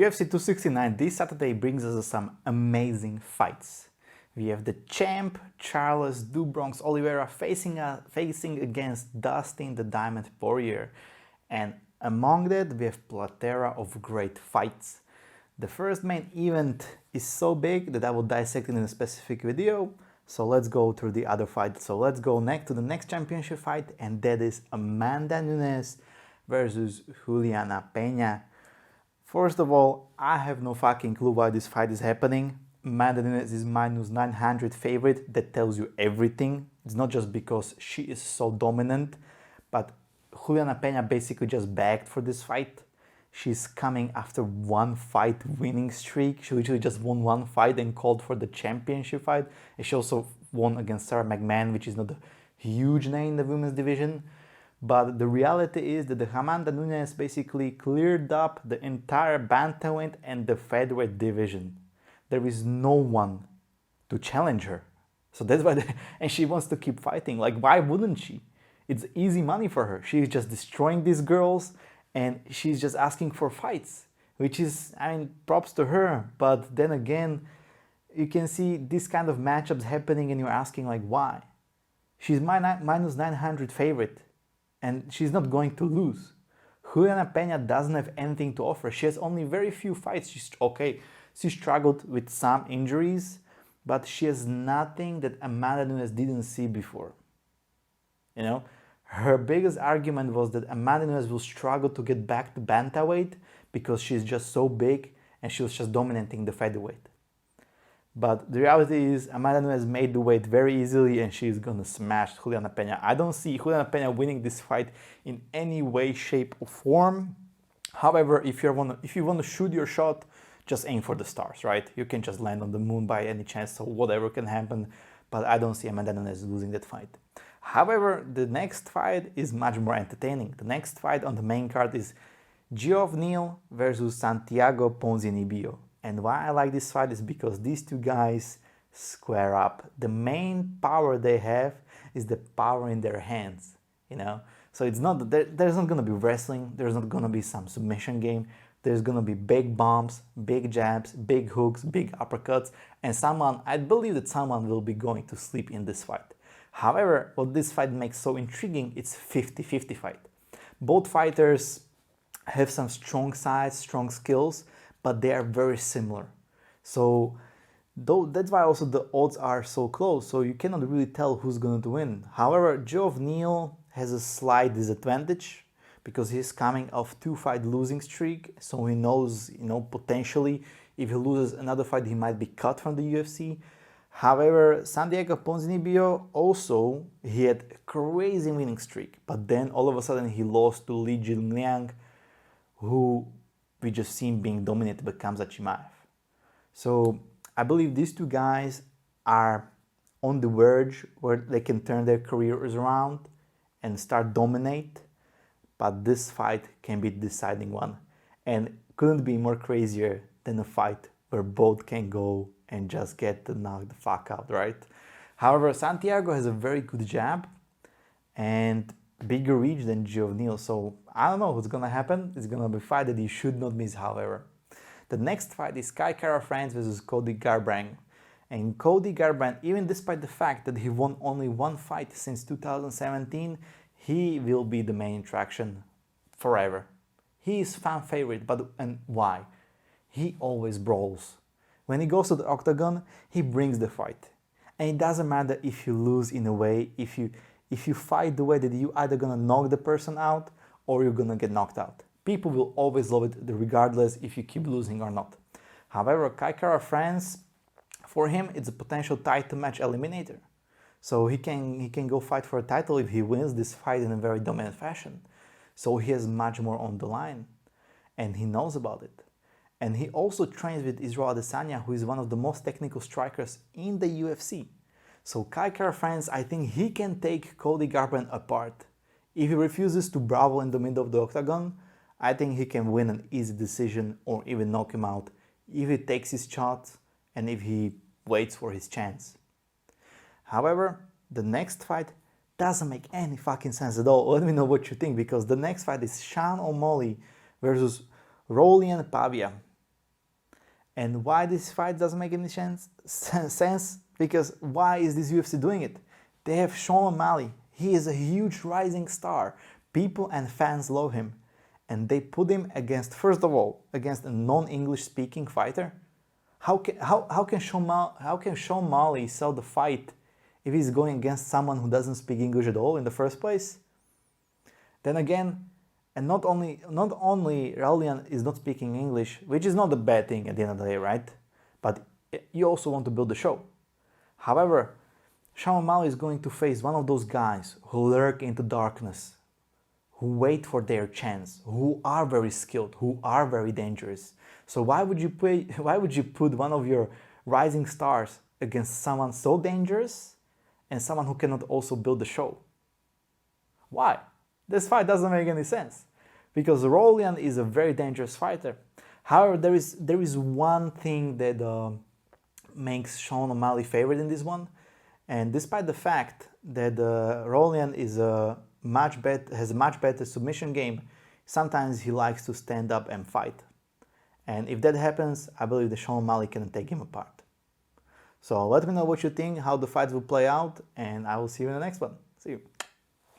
UFC 269 this Saturday brings us some amazing fights. We have the champ Charles "Do Bronx" Oliveira facing against Dustin the Diamond Poirier, and among that we have plethora of great fights. The first main event is so big that I will dissect it in a specific video, so let's go through the other fights. So let's go next to the next championship fight, and that is Amanda Nunez versus Juliana Pena. First of all, I have no fucking clue why this fight is happening. Amanda Nunez is minus 900 favorite. That tells you everything. It's not just because she is so dominant, but Juliana Pena basically just begged for this fight. She's coming after one fight winning streak. She literally just won one fight and called for the championship fight. And she also won against Sarah McMahon, which is not a huge name in the women's division. But the reality is that the Amanda Nunez basically cleared up the entire bantamweight and the featherweight division. There is no one to challenge her. So that's why, and she wants to keep fighting. Like, why wouldn't she? It's easy money for her. She's just destroying these girls and she's just asking for fights, which is, I mean, props to her. But then again, you can see this kind of matchups happening and you're asking, like, why? She's minus 900 favorite. And she's not going to lose. Juliana Pena doesn't have anything to offer. She has only very few fights. She struggled with some injuries, but she has nothing that Amanda Nunez didn't see before. You know, her biggest argument was that Amanda Nunez will struggle to get back to bantamweight because she's just so big and she was just dominating the featherweight. But the reality is Amanda Nunez made the weight very easily and she's gonna smash Juliana Pena. I don't see Juliana Pena winning this fight in any way, shape or form. However, if you want to shoot your shot, just aim for the stars, right? You can just land on the moon by any chance, so whatever can happen. But I don't see Amanda Nunez losing that fight. However, the next fight is much more entertaining. The next fight on the main card is Geoff Neal versus Santiago Ponzinibbio. And why I like this fight is because these two guys square up. The main power they have is the power in their hands, you know? So it's not, there's not gonna be wrestling, there's not gonna be some submission game, there's gonna be big bombs, big jabs, big hooks, big uppercuts, and I believe that someone will be going to sleep in this fight. However, what this fight makes so intriguing, it's 50-50 fight. Both fighters have some strong sides, strong skills, but they are very similar. So that's why also the odds are so close, so you cannot really tell who's going to win. However, Geoff Neal has a slight disadvantage because he's coming off 2-fight losing streak, so he knows, you know, potentially if he loses another fight he might be cut from the UFC. However, Santiago Ponzinibbio also, he had a crazy winning streak, but then all of a sudden he lost to Li Jingliang, who we just seen being dominated by Khamzat Chimaev. So I believe these two guys are on the verge where they can turn their careers around and start dominate, but this fight can be the deciding one. And couldn't be more crazier than a fight where both can go and just get knocked the fuck out, right? However, Santiago has a very good jab and bigger reach than Geoff Neal, so I don't know what's gonna happen. It's gonna be a fight that you should not miss, however. The next fight is Kai Kara-France versus Cody Garbrandt. And Cody Garbrandt, even despite the fact that he won only one fight since 2017, he will be the main attraction forever. He is fan favorite, and why? He always brawls. When he goes to the octagon, he brings the fight. And it doesn't matter if you lose in a way, if you fight the way that you either gonna knock the person out or you're gonna get knocked out. People will always love it regardless if you keep losing or not. However, Kai Kara-France, for him, it's a potential title match eliminator. So he can go fight for a title if he wins this fight in a very dominant fashion. So he has much more on the line and he knows about it. And he also trains with Israel Adesanya, who is one of the most technical strikers in the UFC. So Kai Kara-France, I think he can take Cody Garbrandt apart. If he refuses to brawl in the middle of the octagon, I think he can win an easy decision or even knock him out if he takes his shot and if he waits for his chance. However, the next fight doesn't make any fucking sense at all. Let me know what you think, because the next fight is Sean O Malley versus Raulian Pavia. And why this fight doesn't make any sense? Because why is this UFC doing it? They have Sean O Malley. He is a huge rising star. People and fans love him. And they put him against, first of all, against a non-English speaking fighter. How can Sean Malley sell the fight if he's going against someone who doesn't speak English at all in the first place? Then again, and not only Raulian is not speaking English, which is not a bad thing at the end of the day, right? But you also want to build the show. However, Sean O Malley is going to face one of those guys who lurk into darkness, who wait for their chance, who are very skilled, who are very dangerous. So why would you put one of your rising stars against someone so dangerous and someone who cannot also build the show? Why? This fight doesn't make any sense, because Raulian is a very dangerous fighter. However, there is one thing that makes Sean O Malley favorite in this one, and despite the fact that Raulian has a much better submission game, sometimes he likes to stand up and fight. And if that happens, I believe that Sean O Malley can take him apart. So let me know what you think, how the fights will play out, and I will see you in the next one. See you.